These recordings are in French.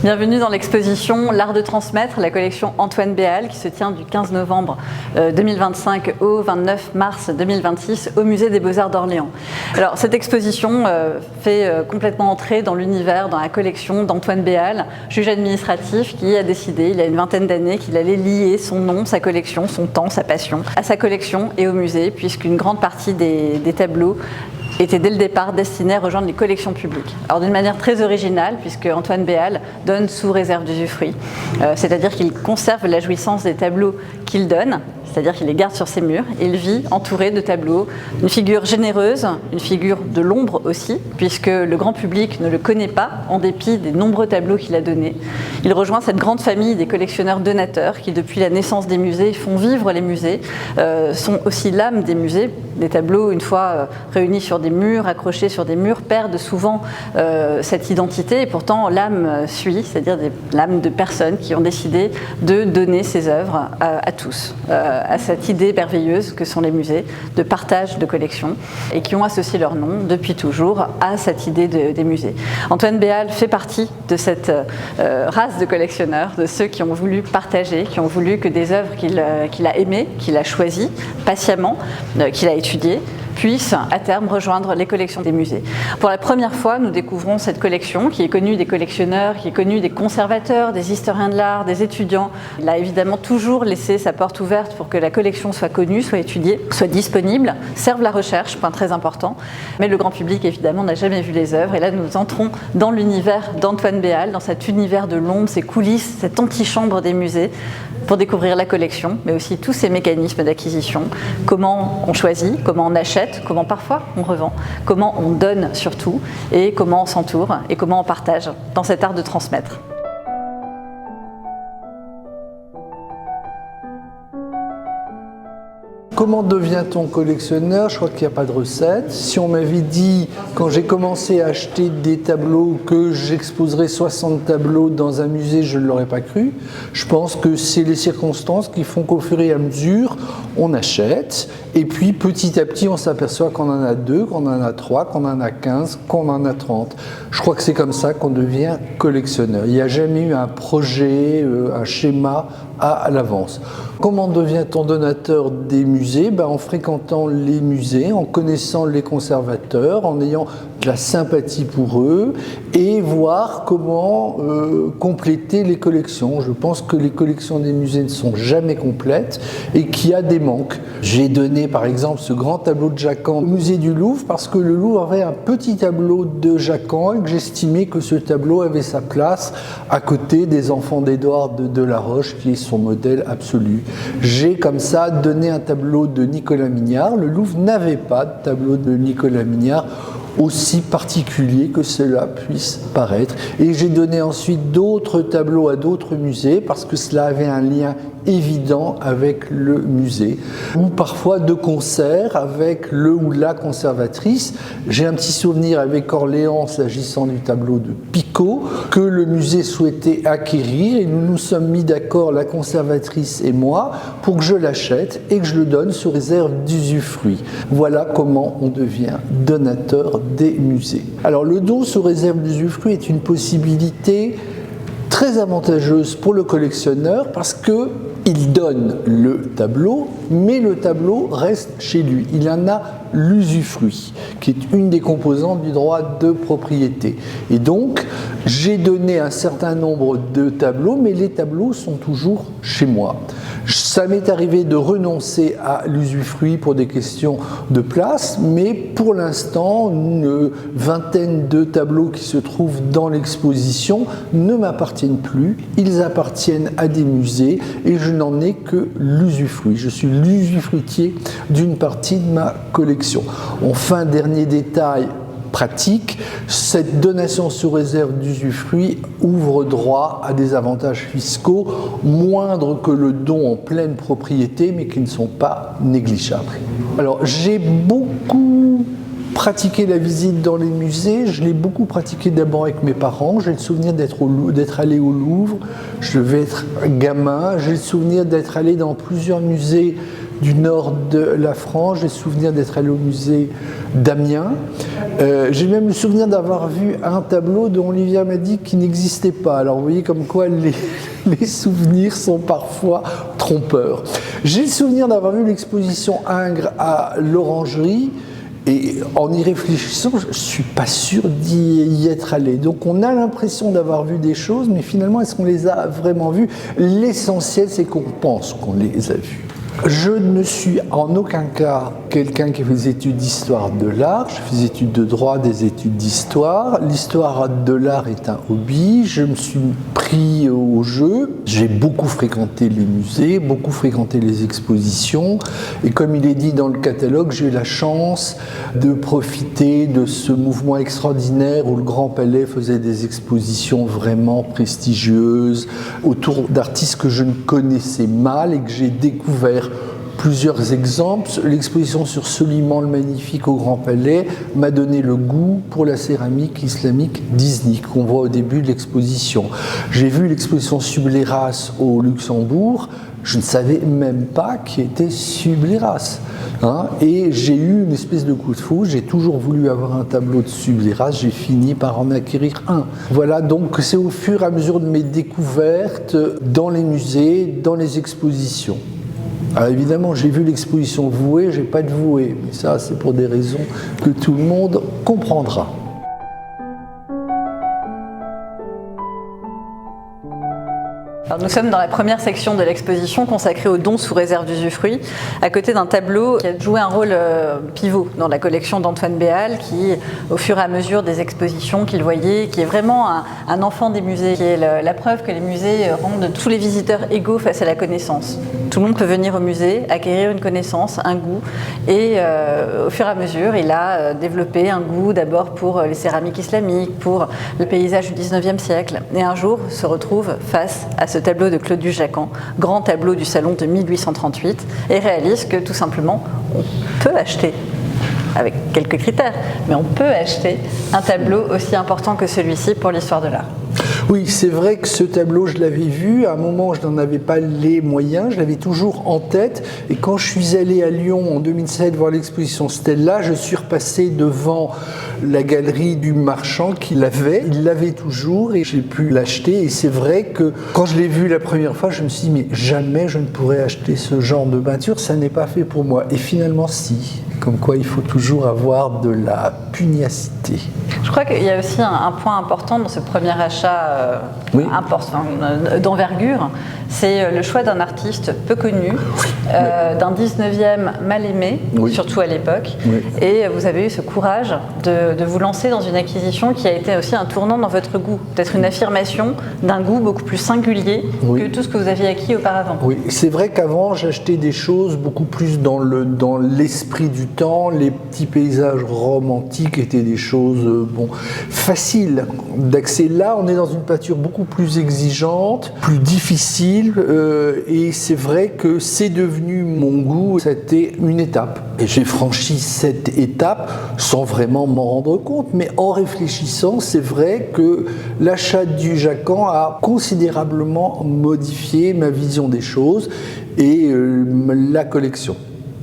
Bienvenue dans l'exposition L'Art de transmettre, la collection Antoine Béal qui se tient du 15 novembre 2025 au 29 mars 2026 au Musée des Beaux-Arts d'Orléans. Alors cette exposition fait complètement entrer dans l'univers, dans la collection d'Antoine Béal, juge administratif qui a décidé il y a une vingtaine d'années qu'il allait lier son nom, sa collection, son temps, sa passion à sa collection et au musée, puisqu'une grande partie des tableaux était dès le départ destiné à rejoindre les collections publiques. Alors d'une manière très originale, puisque Antoine Béal donne sous réserve d'usufruit, c'est-à-dire qu'il conserve la jouissance des tableaux qu'il donne, c'est-à-dire qu'il les garde sur ses murs, et il vit entouré de tableaux, une figure généreuse, une figure de l'ombre aussi, puisque le grand public ne le connaît pas, en dépit des nombreux tableaux qu'il a donnés. Il rejoint cette grande famille des collectionneurs donateurs qui, depuis la naissance des musées, font vivre les musées, sont aussi l'âme des musées. Les tableaux, une fois réunis sur des murs, accrochés sur des murs, perdent souvent cette identité, et pourtant l'âme suit, c'est-à-dire l'âme de personnes qui ont décidé de donner ces œuvres à tous, à cette idée merveilleuse que sont les musées, de partage de collections, et qui ont associé leur nom depuis toujours à cette idée des musées. Antoine Béal fait partie de cette race de collectionneurs, de ceux qui ont voulu partager, qui ont voulu que des œuvres qu'il a aimées, qu'il a choisies patiemment, qu'il a étudiées, puissent à terme rejoindre les collections des musées. Pour la première fois, nous découvrons cette collection qui est connue des collectionneurs, qui est connue des conservateurs, des historiens de l'art, des étudiants. Il a évidemment toujours laissé sa porte ouverte pour que la collection soit connue, soit étudiée, soit disponible, serve la recherche, point très important. Mais le grand public, évidemment, n'a jamais vu les œuvres. Et là, nous entrons dans l'univers d'Antoine Béal, dans cet univers de l'ombre, ces coulisses, cette antichambre des musées, pour découvrir la collection, mais aussi tous ces mécanismes d'acquisition, comment on choisit, comment on achète, comment parfois on revend, comment on donne surtout, et comment on s'entoure, et comment on partage dans cet art de transmettre. Comment devient-on collectionneur? Je crois qu'il n'y a pas de recette. Si on m'avait dit, quand j'ai commencé à acheter des tableaux, que j'exposerais 60 tableaux dans un musée, je ne l'aurais pas cru. Je pense que c'est les circonstances qui font qu'au fur et à mesure, on achète. Et puis, petit à petit, on s'aperçoit qu'on en a 2, qu'on en a 3, qu'on en a 15, qu'on en a 30. Je crois que c'est comme ça qu'on devient collectionneur. Il n'y a jamais eu un projet, un schéma à l'avance. Comment devient-on donateur des musées? En fréquentant les musées, en connaissant les conservateurs, en ayant de la sympathie pour eux et voir comment compléter les collections. Je pense que les collections des musées ne sont jamais complètes et qu'il y a des manques. J'ai donné par exemple ce grand tableau de Jacan au musée du Louvre parce que le Louvre avait un petit tableau de Jacan et que j'estimais que ce tableau avait sa place à côté des enfants d'Édouard de Delaroche qui est son modèle absolu. J'ai comme ça donné un tableau de Nicolas Mignard. Le Louvre n'avait pas de tableau de Nicolas Mignard aussi particulier que cela puisse paraître. Et j'ai donné ensuite d'autres tableaux à d'autres musées parce que cela avait un lien évident avec le musée. Ou parfois de concert avec le ou la conservatrice. J'ai un petit souvenir avec Orléans s'agissant du tableau de Picot que le musée souhaitait acquérir et nous nous sommes mis d'accord, la conservatrice et moi, pour que je l'achète et que je le donne sous réserve d'usufruit. Voilà comment on devient donateur des musées. Alors le don sous réserve d'usufruit est une possibilité très avantageuse pour le collectionneur parce que il donne le tableau, mais le tableau reste chez lui. Il en a l'usufruit, qui est une des composantes du droit de propriété. Et donc, j'ai donné un certain nombre de tableaux, mais les tableaux sont toujours chez moi. Ça m'est arrivé de renoncer à l'usufruit pour des questions de place, mais pour l'instant, une vingtaine de tableaux qui se trouvent dans l'exposition ne m'appartiennent plus. Ils appartiennent à des musées et je n'en ai que l'usufruit. Je suis l'usufruitier d'une partie de ma collection. Enfin, dernier détail, pratique, cette donation sous réserve d'usufruit ouvre droit à des avantages fiscaux moindres que le don en pleine propriété, mais qui ne sont pas négligeables. Alors, j'ai beaucoup pratiqué la visite dans les musées. Je l'ai beaucoup pratiqué d'abord avec mes parents. J'ai le souvenir d'être allé au Louvre. Je devais être gamin. J'ai le souvenir d'être allé dans plusieurs musées du nord de la France. J'ai le souvenir d'être allé au musée d'Amiens. J'ai même le souvenir d'avoir vu un tableau dont Olivia m'a dit qu'il n'existait pas. Alors vous voyez comme quoi les souvenirs sont parfois trompeurs. J'ai le souvenir d'avoir vu l'exposition Ingres à l'Orangerie. Et en y réfléchissant, je ne suis pas sûr d'y être allé. Donc on a l'impression d'avoir vu des choses, mais finalement, est-ce qu'on les a vraiment vues? L'essentiel, c'est qu'on pense qu'on les a vues. Je ne suis en aucun cas quelqu'un qui fait des études d'histoire de l'art. Je fais des études de droit, des études d'histoire. L'histoire de l'art est un hobby. Je me suis pris au jeu. J'ai beaucoup fréquenté les musées, beaucoup fréquenté les expositions. Et comme il est dit dans le catalogue, j'ai eu la chance de profiter de ce mouvement extraordinaire où le Grand Palais faisait des expositions vraiment prestigieuses autour d'artistes que je ne connaissais mal et que j'ai découvert plusieurs exemples. L'exposition sur Soliman le Magnifique au Grand Palais m'a donné le goût pour la céramique islamique d'Iznik, qu'on voit au début de l'exposition. J'ai vu l'exposition Subléras au Luxembourg. Je ne savais même pas qui était Subléras. Et j'ai eu une espèce de coup de fou. J'ai toujours voulu avoir un tableau de Subléras. J'ai fini par en acquérir un. Voilà, donc c'est au fur et à mesure de mes découvertes dans les musées, dans les expositions. Alors évidemment, j'ai vu l'exposition Voué, j'ai pas de Voué, mais ça c'est pour des raisons que tout le monde comprendra. Alors nous sommes dans la première section de l'exposition consacrée aux dons sous réserve d'usufruit, à côté d'un tableau qui a joué un rôle pivot dans la collection d'Antoine Béal, qui, au fur et à mesure des expositions qu'il voyait, qui est vraiment un enfant des musées, qui est la preuve que les musées rendent tous les visiteurs égaux face à la connaissance. Tout le monde peut venir au musée, acquérir une connaissance, un goût, et au fur et à mesure, il a développé un goût d'abord pour les céramiques islamiques, pour le paysage du 19e siècle, et un jour se retrouve face à ce tableau de Claude Duchâcon, grand tableau du salon de 1838, et réalise que tout simplement, on peut acheter, avec quelques critères, mais on peut acheter un tableau aussi important que celui-ci pour l'histoire de l'art. Oui, c'est vrai que ce tableau, je l'avais vu. À un moment, je n'en avais pas les moyens. Je l'avais toujours en tête. Et quand je suis allé à Lyon en 2007 voir l'exposition Stella, je suis repassé devant la galerie du marchand qui l'avait. Il l'avait toujours et j'ai pu l'acheter. Et c'est vrai que quand je l'ai vu la première fois, je me suis dit, mais jamais je ne pourrais acheter ce genre de peinture. Ça n'est pas fait pour moi. Et finalement, si. Comme quoi, il faut toujours avoir de la pugnacité. Je crois qu'il y a aussi un point important dans ce premier achat d'envergure, c'est le choix d'un artiste peu connu, d'un 19e mal aimé, surtout à l'époque, et vous avez eu ce courage de vous lancer dans une acquisition qui a été aussi un tournant dans votre goût, peut-être une affirmation d'un goût beaucoup plus singulier que tout ce que vous aviez acquis auparavant. Oui, c'est vrai qu'avant j'achetais des choses beaucoup plus dans l'esprit du temps, les petits paysages romantiques étaient des choses faciles d'accès. Là, on est dans une peinture beaucoup plus exigeante, plus difficile, et c'est vrai que c'est devenu mon goût. C'était une étape. Et j'ai franchi cette étape sans vraiment m'en rendre compte, mais en réfléchissant, c'est vrai que l'achat du Jacquin a considérablement modifié ma vision des choses et la collection.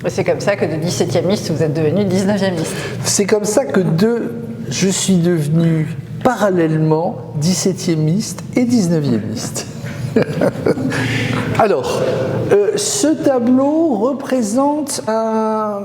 C'est comme ça que de 17e-iste, vous êtes devenu 19e-iste. C'est comme ça que je suis devenu parallèlement 17e-iste et 19e-iste. Alors, ce tableau représente un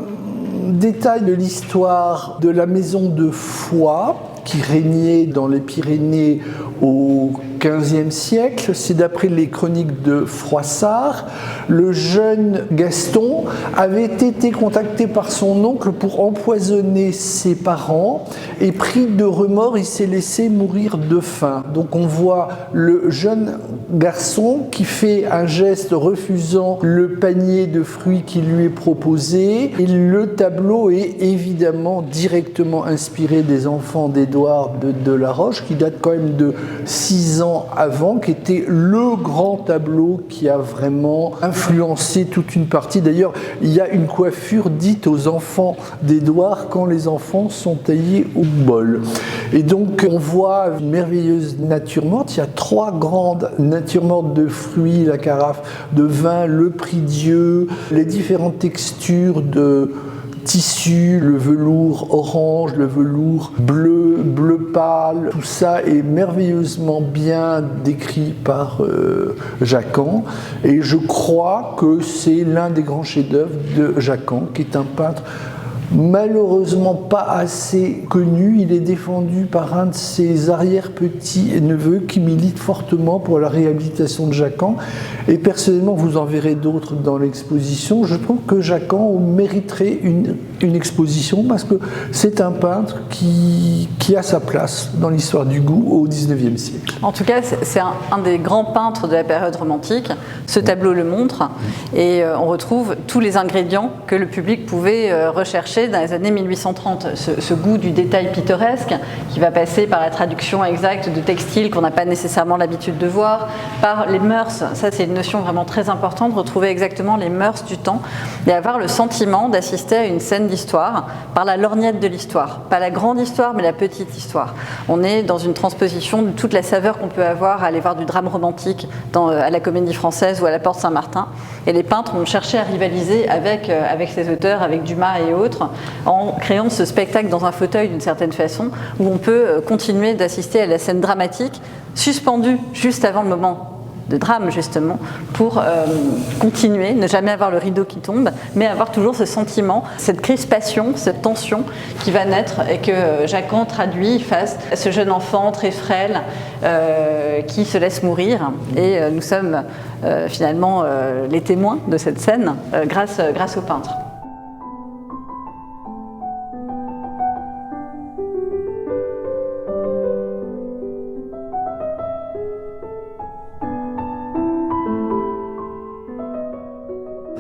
détail de l'histoire de la maison de Foix qui régnait dans les Pyrénées au XVe siècle. C'est d'après les chroniques de Froissart. Le jeune Gaston avait été contacté par son oncle pour empoisonner ses parents et pris de remords, il s'est laissé mourir de faim. Donc on voit le jeune garçon qui fait un geste refusant le panier de fruits qui lui est proposé. Et le tableau est évidemment directement inspiré des Enfants d'Édouard de La Roche, qui date quand même de 6 ans avant, qui était le grand tableau qui a vraiment influencé toute une partie. D'ailleurs, il y a une coiffure dite aux Enfants d'Édouard quand les enfants sont taillés au bol. Et donc, on voit une merveilleuse nature morte. Il y a 3 grandes natures mortes de fruits, la carafe de vin, le prie-dieu, les différentes textures de tissu, le velours orange, le velours bleu, bleu pâle, tout ça est merveilleusement bien décrit par Jacquan. Et je crois que c'est l'un des grands chefs-d'œuvre de Jacquan, qui est un peintre malheureusement pas assez connu. Il est défendu par un de ses arrière-petits-neveux qui milite fortement pour la réhabilitation de Jacquan. Et personnellement, vous en verrez d'autres dans l'exposition. Je trouve que Jacquan mériterait une exposition parce que c'est un peintre qui a sa place dans l'histoire du goût au XIXe siècle. En tout cas, c'est un des grands peintres de la période romantique. Ce tableau le montre et on retrouve tous les ingrédients que le public pouvait rechercher dans les années 1830. Ce goût du détail pittoresque qui va passer par la traduction exacte de textiles qu'on n'a pas nécessairement l'habitude de voir, par les mœurs. Ça, c'est une notion vraiment très importante, de retrouver exactement les mœurs du temps et avoir le sentiment d'assister à une scène d'histoire par la lorgnette de l'histoire. Pas la grande histoire, mais la petite histoire. On est dans une transposition de toute la saveur qu'on peut avoir à aller voir du drame romantique à la Comédie Française ou à la Porte Saint-Martin. Et les peintres ont cherché à rivaliser avec ces auteurs, avec Dumas et autres, en créant ce spectacle dans un fauteuil d'une certaine façon, où on peut continuer d'assister à la scène dramatique, suspendue juste avant le moment de drame justement, pour continuer, ne jamais avoir le rideau qui tombe, mais avoir toujours ce sentiment, cette crispation, cette tension qui va naître et que Jacquan traduit face à ce jeune enfant très frêle qui se laisse mourir. Et nous sommes finalement les témoins de cette scène grâce au peintre.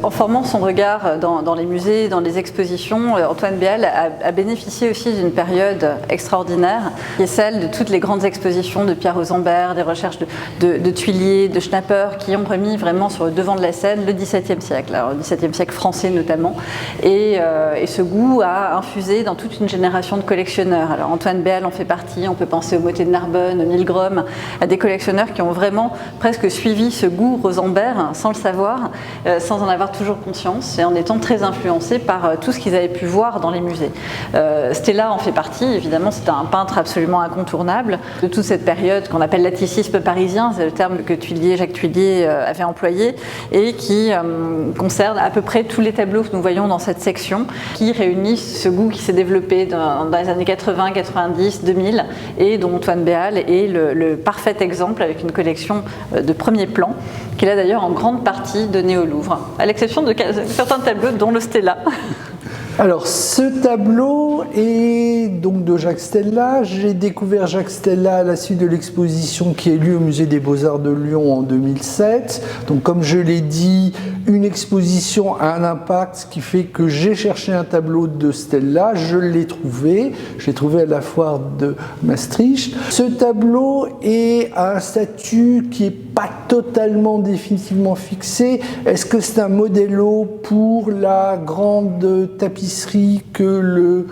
En formant son regard dans les musées, dans les expositions, Antoine Béal a bénéficié aussi d'une période extraordinaire, qui est celle de toutes les grandes expositions de Pierre Rosenberg, des recherches de Thuillier, de Schnapper, qui ont remis vraiment sur le devant de la scène le XVIIe siècle, alors le XVIIe siècle français notamment. Et ce goût a infusé dans toute une génération de collectionneurs. Alors Antoine Béal en fait partie, on peut penser au Motet de Narbonne, au Milgrom, à des collectionneurs qui ont vraiment presque suivi ce goût Rosenberg sans le savoir, sans en avoir toujours conscience et en étant très influencés par tout ce qu'ils avaient pu voir dans les musées. Stella en fait partie, évidemment, c'est un peintre absolument incontournable de toute cette période qu'on appelle l'atticisme parisien, c'est le terme que Jacques Thuillier avait employé et qui concerne à peu près tous les tableaux que nous voyons dans cette section, qui réunissent ce goût qui s'est développé dans les années 80, 90, 2000 et dont Antoine Béal est le parfait exemple avec une collection de premier plan qu'il a d'ailleurs en grande partie donnée au Louvre, à l'exception de certains tableaux dont le Stella. Alors, ce tableau est donc de Jacques Stella. J'ai découvert Jacques Stella à la suite de l'exposition qui a lieu au Musée des Beaux-Arts de Lyon en 2007. Donc, comme je l'ai dit, une exposition a un impact, ce qui fait que j'ai cherché un tableau de Stella. Je l'ai trouvé. Je l'ai trouvé à la foire de Maastricht. Ce tableau est un statut qui n'est pas totalement définitivement fixé. Est-ce que c'est un modello pour la grande tapisserie que le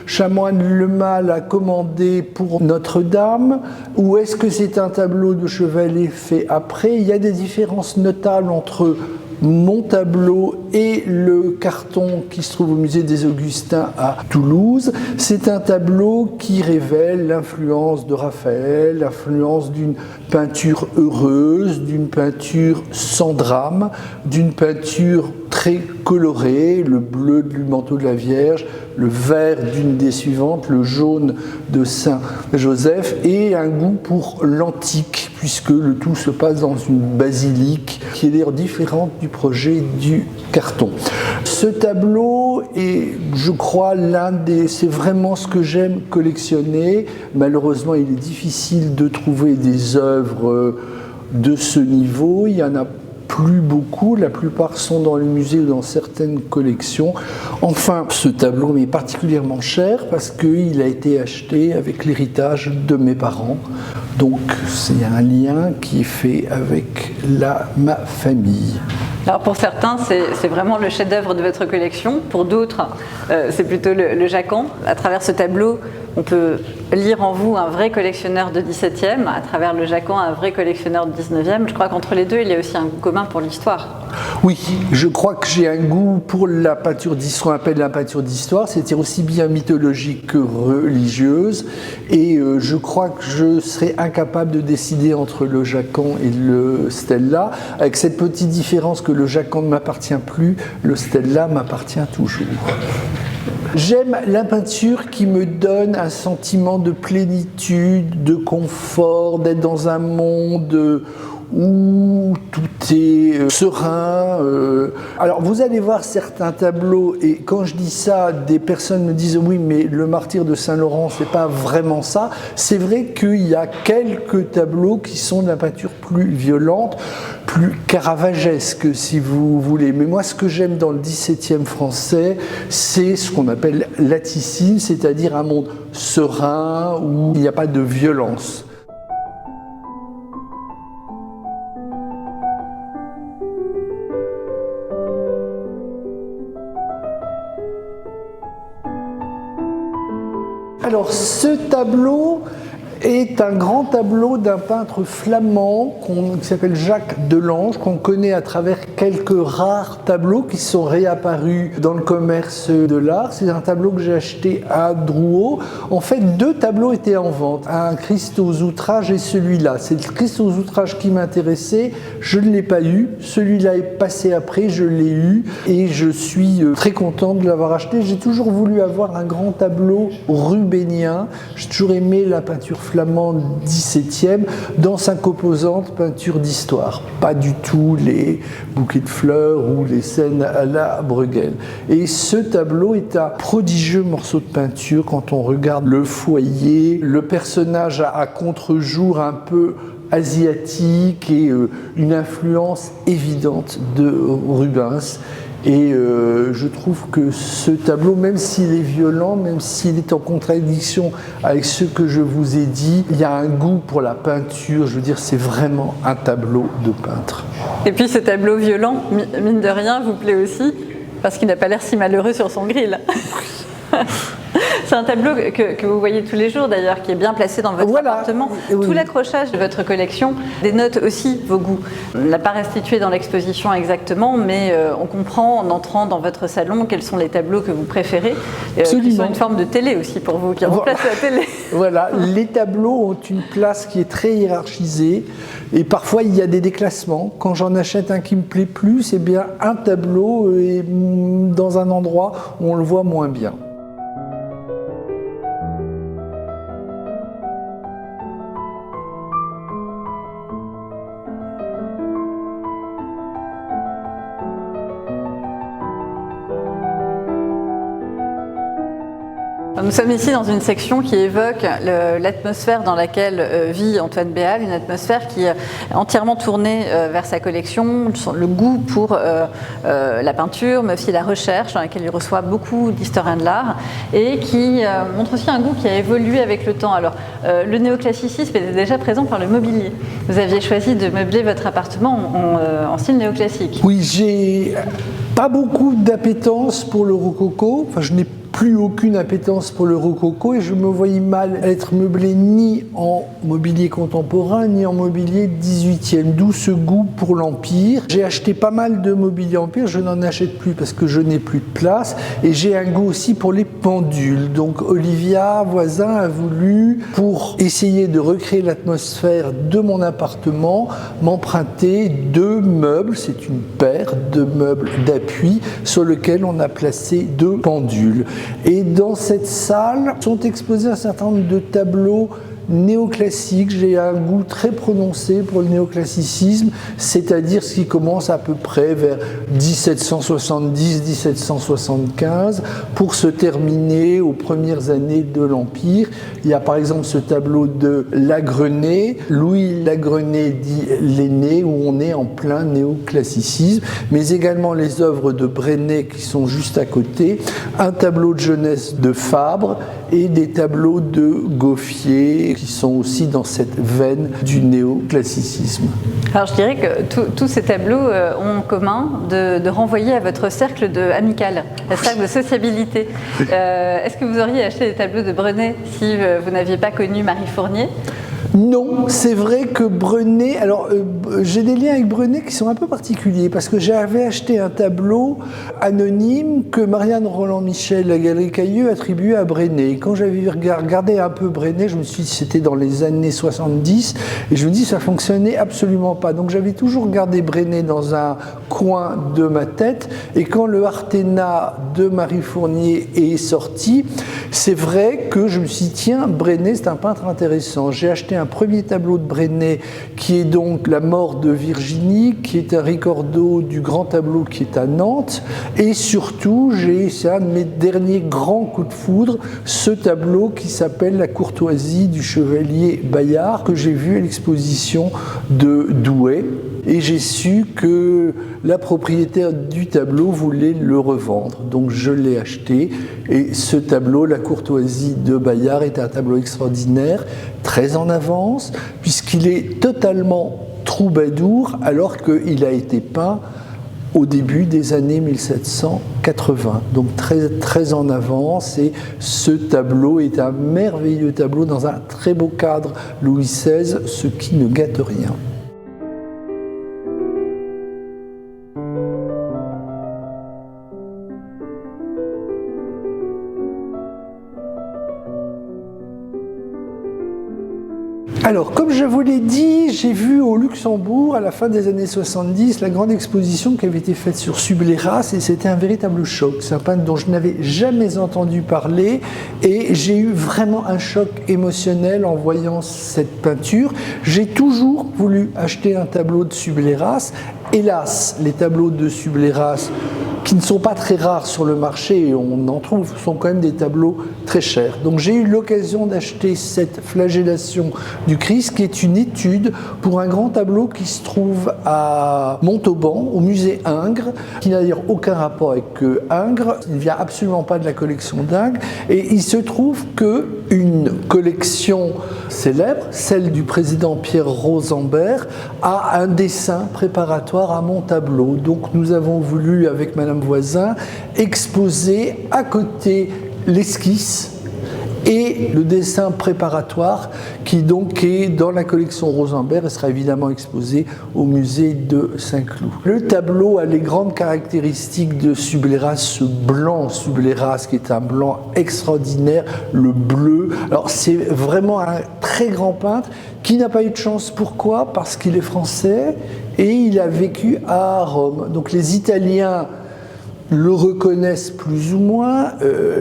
chanoine Le Mal a commandé pour Notre-Dame, ou est-ce que c'est un tableau de chevalet fait après? Il y a des différences notables entre mon tableau et le carton qui se trouve au musée des Augustins à Toulouse. C'est un tableau qui révèle l'influence de Raphaël, l'influence d'une peinture heureuse, d'une peinture sans drame, d'une peinture très colorés, le bleu du manteau de la Vierge, le vert d'une des suivantes, le jaune de Saint Joseph, et un goût pour l'antique, puisque le tout se passe dans une basilique qui est d'ailleurs différente du projet du carton. Ce tableau est, je crois, c'est vraiment ce que j'aime collectionner. Malheureusement, il est difficile de trouver des œuvres de ce niveau. Il y en a plus beaucoup, la plupart sont dans le musée ou dans certaines collections. Enfin, ce tableau m'est particulièrement cher parce qu'il a été acheté avec l'héritage de mes parents. Donc c'est un lien qui est fait avec ma famille. Alors pour certains, c'est vraiment le chef-d'œuvre de votre collection. Pour d'autres, c'est plutôt le Jacquant. À travers ce tableau, on peut lire en vous un vrai collectionneur de 17e, à travers le Jacquant, un vrai collectionneur de 19e. Je crois qu'entre les deux, il y a aussi un goût commun pour l'histoire. Oui, je crois que j'ai un goût pour la peinture d'histoire, on appelle la peinture d'histoire, c'est-à-dire aussi bien mythologique que religieuse. Et je crois que je serais incapable de décider entre le Jacquant et le Stella, avec cette petite différence que le Jacquant ne m'appartient plus, le Stella m'appartient toujours. J'aime la peinture qui me donne un sentiment de plénitude, de confort, d'être dans un monde où tout est serein. Alors vous allez voir certains tableaux, et quand je dis ça, des personnes me disent oui, mais le martyre de Saint-Laurent, c'est pas vraiment ça. C'est vrai qu'il y a quelques tableaux qui sont de la peinture plus violente, plus caravagesque, si vous voulez. Mais moi, ce que j'aime dans le XVIIe français, c'est ce qu'on appelle l'attissime, c'est-à-dire un monde serein où il n'y a pas de violence. Alors, ce tableau est un grand tableau d'un peintre flamand qui s'appelle Jacques Delange, qu'on connaît à travers quelques rares tableaux qui sont réapparus dans le commerce de l'art. C'est un tableau que j'ai acheté à Drouot. En fait, deux tableaux étaient en vente, un Christ aux outrages et celui-là. C'est le Christ aux outrages qui m'intéressait, je ne l'ai pas eu. Celui-là est passé après, je l'ai eu et je suis très content de l'avoir acheté. J'ai toujours voulu avoir un grand tableau rubénien. J'ai toujours aimé la peinture flamande 17e dans sa composante peinture d'histoire, pas du tout les bouquets de fleurs ou les scènes à la Bruegel. Et ce tableau est un prodigieux morceau de peinture quand on regarde le foyer, le personnage à contre-jour un peu asiatique et une influence évidente de Rubens. Et je trouve que ce tableau, même s'il est violent, même s'il est en contradiction avec ce que je vous ai dit, il y a un goût pour la peinture. Je veux dire, c'est vraiment un tableau de peintre. Et puis ce tableau violent, mine de rien, vous plaît aussi, parce qu'il n'a pas l'air si malheureux sur son grill. C'est un tableau que vous voyez tous les jours d'ailleurs, qui est bien placé dans votre appartement. Oui. Tout l'accrochage de votre collection dénote aussi vos goûts. On ne l'a pas restitué dans l'exposition exactement, mais on comprend en entrant dans votre salon quels sont les tableaux que vous préférez, qui sont une forme de télé aussi pour vous, qui remplace la télé. Voilà, les tableaux ont une place qui est très hiérarchisée et parfois il y a des déclassements. Quand j'en achète un qui me plaît plus, c'est bien un tableau est dans un endroit où on le voit moins bien. Nous sommes ici dans une section qui évoque l'atmosphère dans laquelle vit Antoine Béal, une atmosphère qui est entièrement tournée vers sa collection, le goût pour la peinture, mais aussi la recherche, dans laquelle il reçoit beaucoup d'historiens de l'art, et qui montre aussi un goût qui a évolué avec le temps. Alors, le néoclassicisme était déjà présent par le mobilier. Vous aviez choisi de meubler votre appartement en style néoclassique. Oui, j'ai pas beaucoup d'appétence pour le rococo. Enfin, je n'ai plus aucune appétence pour le rococo et je me voyais mal être meublé ni en mobilier contemporain ni en mobilier 18e, d'où ce goût pour l'Empire. J'ai acheté pas mal de mobilier Empire, je n'en achète plus parce que je n'ai plus de place et j'ai un goût aussi pour les pendules. Donc Olivia Voisin a voulu, pour essayer de recréer l'atmosphère de mon appartement, m'emprunter 2 meubles, c'est une paire de meubles d'appui sur lequel on a placé 2 pendules. Et dans cette salle sont exposés un certain nombre de tableaux néoclassique. J'ai un goût très prononcé pour le néoclassicisme, c'est-à-dire ce qui commence à peu près vers 1770-1775 pour se terminer aux premières années de l'Empire. Il y a par exemple ce tableau de Lagrenet, Louis Lagrenet dit l'aîné, où on est en plein néoclassicisme, mais également les œuvres de Brenet qui sont juste à côté, un tableau de jeunesse de Fabre et des tableaux de Gauffier qui sont aussi dans cette veine du néoclassicisme. Alors je dirais que tous ces tableaux ont en commun de renvoyer à votre cercle amical, le cercle de sociabilité. Est-ce que vous auriez acheté des tableaux de Brenet si vous n'aviez pas connu Marie Fournier ? Non, c'est vrai que Brenet, alors j'ai des liens avec Brenet qui sont un peu particuliers parce que j'avais acheté un tableau anonyme que Marianne Roland-Michel, la Galerie Cailleux, attribuait à Brenet. Quand j'avais regardé un peu Brenet, je me suis dit c'était dans les années 70 et je me dis ça fonctionnait absolument pas. Donc j'avais toujours gardé Brenet dans un coin de ma tête et quand le Artena de Marie Fournier est sorti, c'est vrai que je me suis dit tiens, Brenet c'est un peintre intéressant. J'ai acheté un premier tableau de Brenet qui est donc La mort de Virginie, qui est un ricordo du grand tableau qui est à Nantes. Et surtout, c'est un de mes derniers grands coups de foudre, ce tableau qui s'appelle La courtoisie du chevalier Bayard, que j'ai vu à l'exposition de Douai. Et j'ai su que la propriétaire du tableau voulait le revendre. Donc je l'ai acheté. Et ce tableau, La courtoisie de Bayard, est un tableau extraordinaire, très en avance, puisqu'il est totalement troubadour, alors qu'il a été peint au début des années 1780. Donc très, très en avance. Et ce tableau est un merveilleux tableau dans un très beau cadre Louis XVI, ce qui ne gâte rien. Alors, comme je vous l'ai dit, j'ai vu au Luxembourg, à la fin des années 70, la grande exposition qui avait été faite sur Subléras, et c'était un véritable choc. C'est un peintre dont je n'avais jamais entendu parler, et j'ai eu vraiment un choc émotionnel en voyant cette peinture. J'ai toujours voulu acheter un tableau de Subléras. Hélas, les tableaux de Subléras, qui ne sont pas très rares sur le marché, et on en trouve, sont quand même des tableaux très chers. Donc j'ai eu l'occasion d'acheter cette flagellation du Christ, qui est une étude pour un grand tableau qui se trouve à Montauban, au musée Ingres, qui n'a d'ailleurs aucun rapport avec Ingres, il ne vient absolument pas de la collection d'Ingres, et il se trouve qu'une collection célèbre, celle du président Pierre Rosenberg, a un dessin préparatoire à mon tableau. Donc nous avons voulu, avec Madame Voisin, exposer à côté l'esquisse et le dessin préparatoire qui donc est dans la collection Rosenberg et sera évidemment exposé au musée de Saint-Cloud. Le tableau a les grandes caractéristiques de Subléras, ce blanc Subléras qui est un blanc extraordinaire, le bleu. Alors c'est vraiment un très grand peintre qui n'a pas eu de chance. Pourquoi ? Parce qu'il est français et il a vécu à Rome. Donc les Italiens le reconnaissent plus ou moins.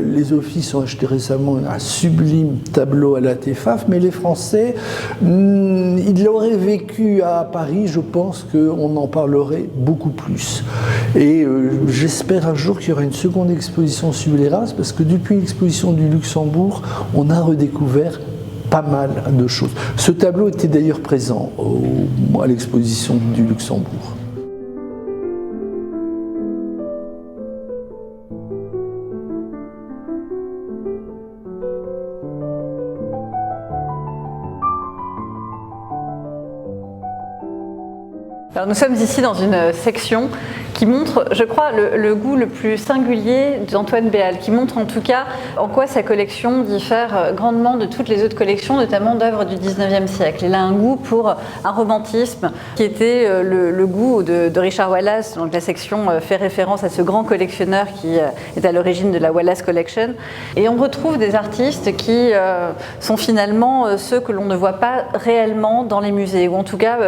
Les offices ont acheté récemment un sublime tableau à la Tefaf, mais les Français, il aurait vécu à Paris, je pense qu'on en parlerait beaucoup plus. Et j'espère un jour qu'il y aura une seconde exposition Subléras, parce que depuis l'exposition du Luxembourg, on a redécouvert pas mal de choses. Ce tableau était d'ailleurs présent à l'exposition du Luxembourg. Alors nous sommes ici dans une section qui montre, je crois, le goût le plus singulier d'Antoine Béal, qui montre en tout cas en quoi sa collection diffère grandement de toutes les autres collections, notamment d'œuvres du 19e siècle. Il a un goût pour un romantisme qui était le goût de Richard Wallace. Donc la section fait référence à ce grand collectionneur qui est à l'origine de la Wallace Collection. Et on retrouve des artistes qui sont finalement ceux que l'on ne voit pas réellement dans les musées, ou en tout cas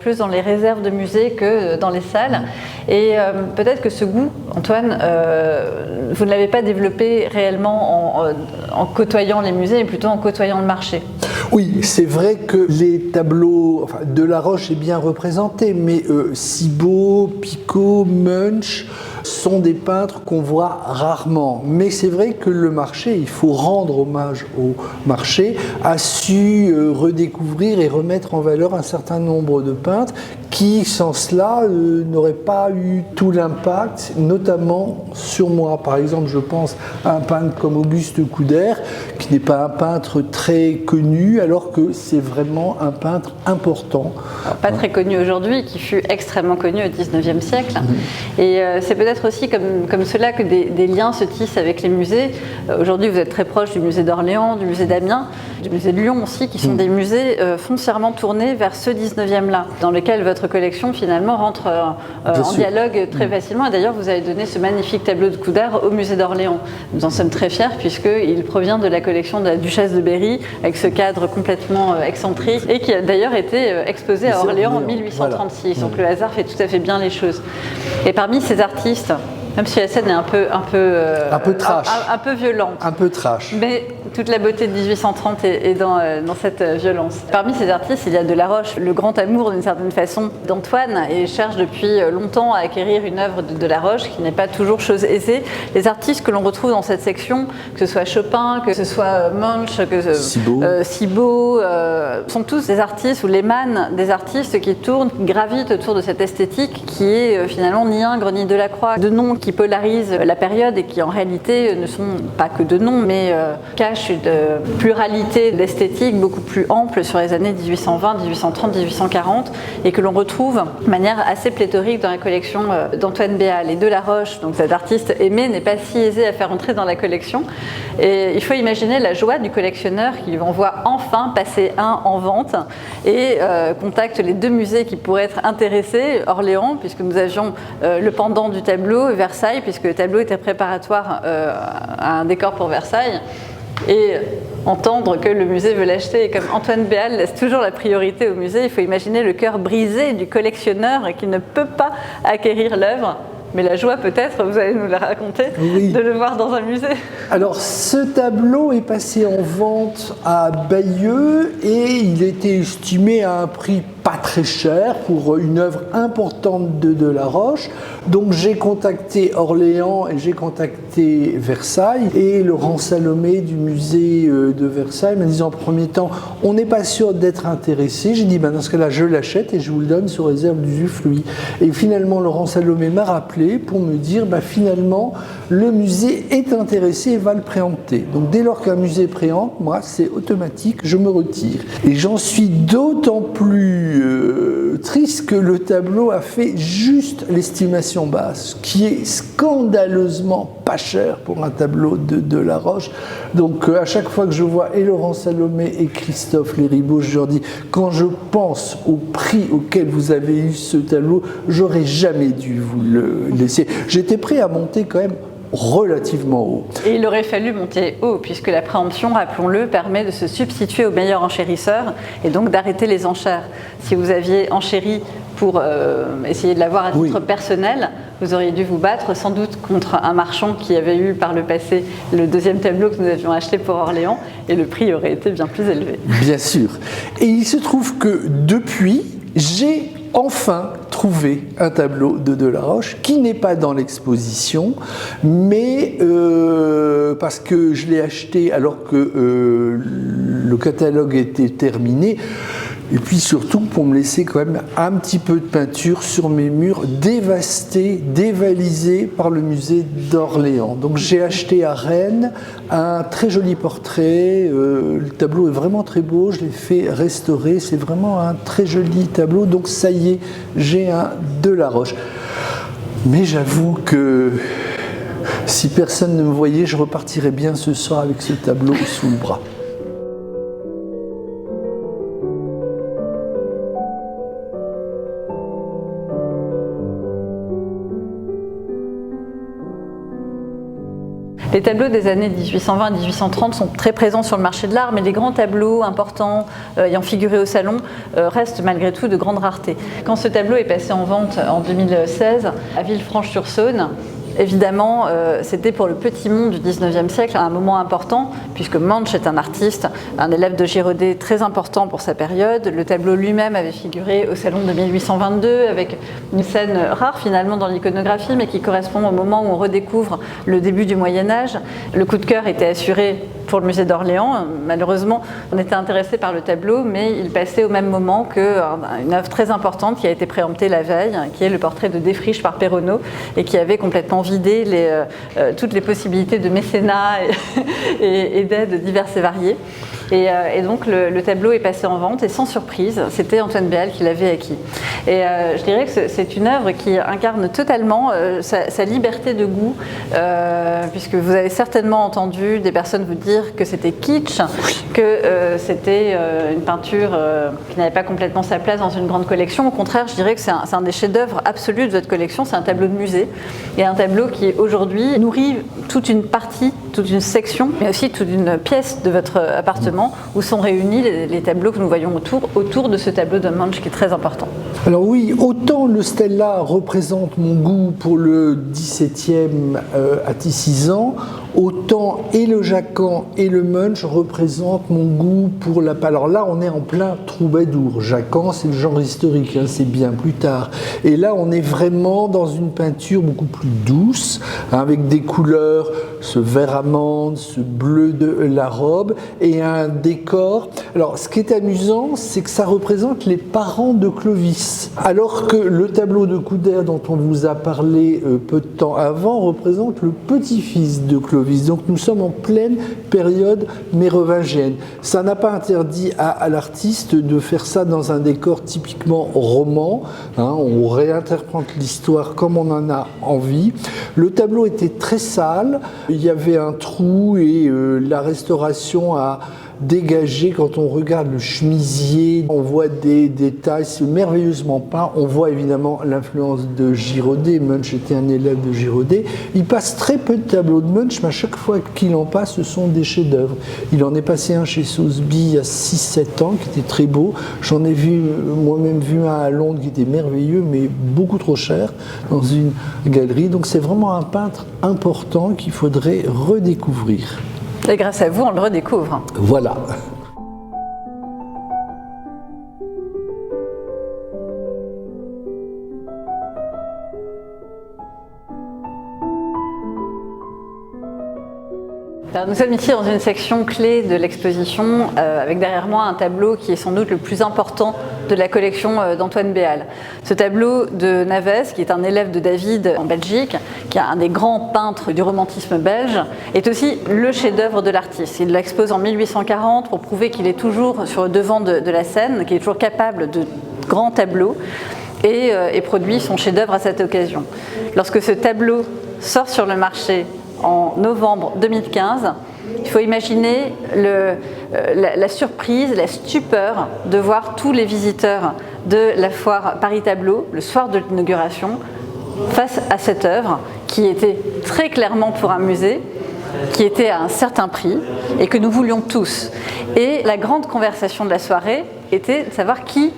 plus dans les réserves de musées que dans les salles. Et peut-être que ce goût, Antoine, vous ne l'avez pas développé réellement en côtoyant les musées, mais plutôt en côtoyant le marché. Oui, c'est vrai que les tableaux, enfin, Delaroche est bien représenté, mais Cibot, Picot, Munch sont des peintres qu'on voit rarement. Mais c'est vrai que le marché, il faut rendre hommage au marché, a su redécouvrir et remettre en valeur un certain nombre de peintres qui, sans cela, n'auraient pas eu tout l'impact, notamment sur moi. Par exemple, je pense à un peintre comme Auguste Couder, qui n'est pas un peintre très connu, alors que c'est vraiment un peintre important. Alors, pas très connu aujourd'hui, qui fut extrêmement connu au XIXe siècle. Et c'est peut-être aussi comme cela que des liens se tissent avec les musées. Aujourd'hui, vous êtes très proche du musée d'Orléans, du musée d'Amiens, du musée de Lyon aussi, qui sont des musées foncièrement tournés vers ce 19e-là, dans lequel votre collection finalement rentre en dialogue très facilement. Et d'ailleurs, vous avez donné ce magnifique tableau de Couder au musée d'Orléans. Nous en sommes très fiers puisqu'il provient de la collection de la duchesse de Berry, avec ce cadre complètement excentrique, et qui a d'ailleurs été exposé à Orléans en 1836. Voilà. Donc le hasard fait tout à fait bien les choses. Et parmi ces artistes, même si la scène est un peu trash, un peu violente, un peu trash, mais toute la beauté de 1830 est dans cette violence. Parmi ces artistes, il y a Delaroche, le grand amour d'une certaine façon d'Antoine, et cherche depuis longtemps à acquérir une œuvre de Delaroche, qui n'est pas toujours chose aisée. Les artistes que l'on retrouve dans cette section, que ce soit Chopin, que ce soit Munch, que Cibot, sont tous des artistes ou l'émanent des artistes qui tournent, qui gravitent autour de cette esthétique qui est finalement ni Ingres ni Delacroix, de noms qui polarisent la période et qui en réalité ne sont pas que de noms, mais cachent une pluralité d'esthétique beaucoup plus ample sur les années 1820, 1830, 1840, et que l'on retrouve de manière assez pléthorique dans la collection d'Antoine Béal. Et Delaroche, donc cet artiste aimé, n'est pas si aisé à faire entrer dans la collection. Et il faut imaginer la joie du collectionneur qui en voit enfin passer un en vente et contacte les deux musées qui pourraient être intéressés, Orléans, puisque nous avions le pendant du tableau, Versailles, puisque le tableau était préparatoire à un décor pour Versailles, et entendre que le musée veut l'acheter. Et comme Antoine Béal laisse toujours la priorité au musée, il faut imaginer le cœur brisé du collectionneur qui ne peut pas acquérir l'œuvre. Mais la joie, peut-être, vous allez nous la raconter, oui, de le voir dans un musée. Alors, ce tableau est passé en vente à Bayeux et il était estimé à un prix pas très cher pour une œuvre importante de Delaroche. Donc, j'ai contacté Orléans et j'ai contacté Versailles. Et Laurent Salomé du musée de Versailles m'a dit en premier temps, on n'est pas sûr d'être intéressé. J'ai dit, dans ce cas-là, je l'achète et je vous le donne sous réserve d'usufruit. Et finalement, Laurent Salomé m'a rappelé pour me dire, finalement, le musée est intéressé et va le préempter. Donc, dès lors qu'un musée préempte, moi, c'est automatique, je me retire. Et j'en suis d'autant plus triste que le tableau a fait juste l'estimation basse, qui est scandaleusement pas cher pour un tableau de Delaroche. Donc à chaque fois que je vois et Laurent Salomé et Christophe Léribaud, je leur dis, quand je pense au prix auquel vous avez eu ce tableau, j'aurais jamais dû vous le laisser. J'étais prêt à monter quand même relativement haut. Et il aurait fallu monter haut, puisque la préemption, rappelons-le, permet de se substituer au meilleur enchérisseur et donc d'arrêter les enchères. Si vous aviez enchéri pour essayer de l'avoir à titre personnel, vous auriez dû vous battre sans doute contre un marchand qui avait eu par le passé le deuxième tableau que nous avions acheté pour Orléans, et le prix aurait été bien plus élevé. Bien sûr. Et il se trouve que depuis, j'ai enfin trouvé un tableau de Delaroche qui n'est pas dans l'exposition, mais parce que je l'ai acheté alors que le catalogue était terminé, et puis surtout pour me laisser quand même un petit peu de peinture sur mes murs dévastés, dévalisés par le musée d'Orléans. Donc j'ai acheté à Rennes un très joli portrait, le tableau est vraiment très beau, je l'ai fait restaurer, c'est vraiment un très joli tableau, donc ça y est, j'ai un Delaroche. Mais j'avoue que si personne ne me voyait, je repartirais bien ce soir avec ce tableau sous le bras. Les tableaux des années 1820 et 1830 sont très présents sur le marché de l'art, mais les grands tableaux importants ayant figuré au salon restent malgré tout de grande rareté. Quand ce tableau est passé en vente en 2016 à Villefranche-sur-Saône, évidemment, c'était pour le petit monde du 19e siècle un moment important, puisque Munch est un artiste, un élève de Girodet très important pour sa période. Le tableau lui-même avait figuré au salon de 1822, avec une scène rare finalement dans l'iconographie, mais qui correspond au moment où on redécouvre le début du Moyen-Âge. Le coup de cœur était assuré pour le musée d'Orléans. Malheureusement, on était intéressé par le tableau, mais il passait au même moment qu'une œuvre très importante qui a été préemptée la veille, qui est le portrait de Défriche par Perronneau, et qui avait complètement vidé toutes les possibilités de mécénat et d'aides diverses et variées. Et donc le tableau est passé en vente, et sans surprise, c'était Antoine Béal qui l'avait acquis. Et je dirais que c'est une œuvre qui incarne totalement sa liberté de goût, puisque vous avez certainement entendu des personnes vous dire que c'était kitsch, que c'était une peinture qui n'avait pas complètement sa place dans une grande collection. Au contraire, je dirais que c'est un des chefs-d'œuvre absolus de votre collection. C'est un tableau de musée, et un tableau qui aujourd'hui nourrit toute une partie, toute une section, mais aussi toute une pièce de votre appartement, où sont réunis les tableaux que nous voyons autour de ce tableau de Munch qui est très important. Alors oui, autant le Stella représente mon goût pour le XVIIe à Tissizan, autant et le Jacquin et le Munch représentent mon goût pour la... Alors là, on est en plein troubadour. Jacquin, c'est le genre historique, hein, c'est bien plus tard. Et là, on est vraiment dans une peinture beaucoup plus douce, hein, avec des couleurs, ce vert amande, ce bleu de la robe, et un décor. Alors, ce qui est amusant, c'est que ça représente les parents de Clovis, alors que le tableau de Couder dont on vous a parlé peu de temps avant représente le petit-fils de Clovis. Donc nous sommes en pleine période mérovingienne. Ça n'a pas interdit à l'artiste de faire ça dans un décor typiquement roman, hein, on réinterprète l'histoire comme on en a envie. Le tableau était très sale, il y avait un trou, et la restauration a dégagé. Quand on regarde le chemisier, on voit des détails, c'est merveilleusement peint. On voit évidemment l'influence de Girodet. Munch était un élève de Girodet. Il passe très peu de tableaux de Munch, mais à chaque fois qu'il en passe, ce sont des chefs-d'œuvre. Il en est passé un chez Sotheby il y a 6-7 ans, qui était très beau. J'en ai vu, moi-même vu un à Londres qui était merveilleux, mais beaucoup trop cher, dans une galerie. Donc c'est vraiment un peintre important qu'il faudrait redécouvrir. Et grâce à vous, on le redécouvre. Voilà. Alors, nous sommes ici dans une section clé de l'exposition, avec derrière moi un tableau qui est sans doute le plus important de la collection d'Antoine Béal. Ce tableau de Navès, qui est un élève de David en Belgique, qui est un des grands peintres du romantisme belge, est aussi le chef-d'œuvre de l'artiste. Il l'expose en 1840 pour prouver qu'il est toujours sur le devant de la scène, qu'il est toujours capable de grands tableaux, et produit son chef-d'œuvre à cette occasion. Lorsque ce tableau sort sur le marché en novembre 2015, il faut imaginer la surprise, la stupeur de voir tous les visiteurs de la foire Paris Tableau, le soir de l'inauguration, face à cette œuvre qui était très clairement pour un musée, qui était à un certain prix et que nous voulions tous. Et la grande conversation de la soirée était de savoir qui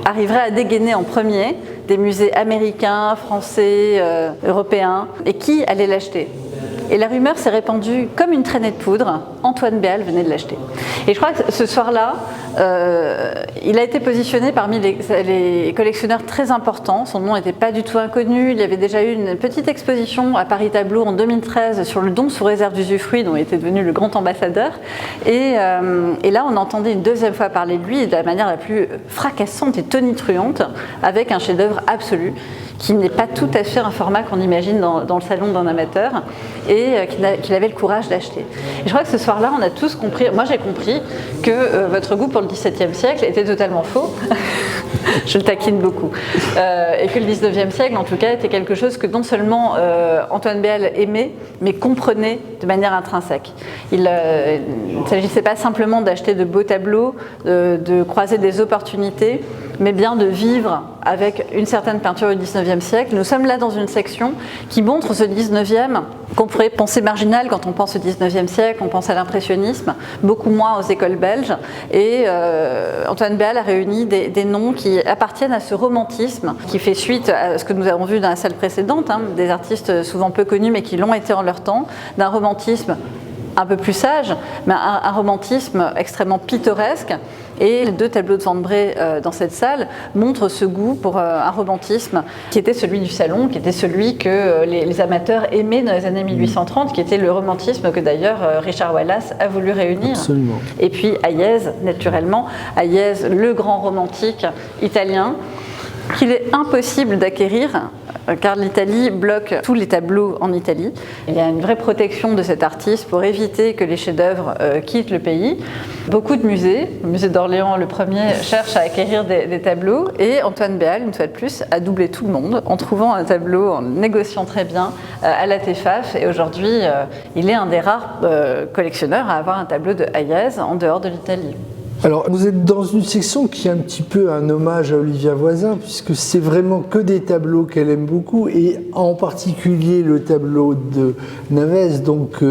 arriverait à dégainer en premier des musées américains, français, européens, et qui allait l'acheter. Et la rumeur s'est répandue comme une traînée de poudre. Antoine Béal venait de l'acheter. Et je crois que ce soir-là, il a été positionné parmi les collectionneurs très importants. Son nom n'était pas du tout inconnu. Il y avait déjà eu une petite exposition à Paris Tableau en 2013 sur le don sous réserve d'usufruit, dont il était devenu le grand ambassadeur. Et là, on entendait une deuxième fois parler de lui de la manière la plus fracassante et tonitruante, avec un chef-d'œuvre absolu, qui n'est pas tout à fait un format qu'on imagine dans le salon d'un amateur, et qu'il avait le courage d'acheter. Et je crois que ce soir-là, on a tous compris, moi j'ai compris, que votre goût pour le XVIIe siècle était totalement faux, Je le taquine beaucoup. Et que le 19e siècle, en tout cas, était quelque chose que non seulement Antoine Béal aimait, mais comprenait de manière intrinsèque. Il ne s'agissait pas simplement d'acheter de beaux tableaux, de croiser des opportunités, mais bien de vivre avec une certaine peinture du 19e siècle. Nous sommes là dans une section qui montre ce 19e qu'on pourrait penser marginal quand on pense au 19e siècle, on pense à l'impressionnisme, beaucoup moins aux écoles belges. Et Antoine Béal a réuni des noms qui appartiennent à ce romantisme qui fait suite à ce que nous avons vu dans la salle précédente, des artistes souvent peu connus mais qui l'ont été en leur temps, d'un romantisme un peu plus sage, mais un romantisme extrêmement pittoresque. Et les deux tableaux de Van Bree dans cette salle montrent ce goût pour un romantisme qui était celui du salon, qui était celui que les amateurs aimaient dans les années 1830, qui était le romantisme que d'ailleurs Richard Wallace a voulu réunir. Absolument. Et puis Hayez, naturellement, Hayez, le grand romantique italien, qu'il est impossible d'acquérir car l'Italie bloque tous les tableaux en Italie. Il y a une vraie protection de cet artiste pour éviter que les chefs-d'œuvre quittent le pays. Beaucoup de musées, le musée d'Orléans le premier, cherchent à acquérir des tableaux et Antoine Béal, une fois de plus, a doublé tout le monde en trouvant un tableau, en négociant très bien à la TEFAF et aujourd'hui il est un des rares collectionneurs à avoir un tableau de Hayez en dehors de l'Italie. Alors, vous êtes dans une section qui est un petit peu un hommage à Olivia Voisin, puisque c'est vraiment que des tableaux qu'elle aime beaucoup, et en particulier le tableau de Navès. Donc,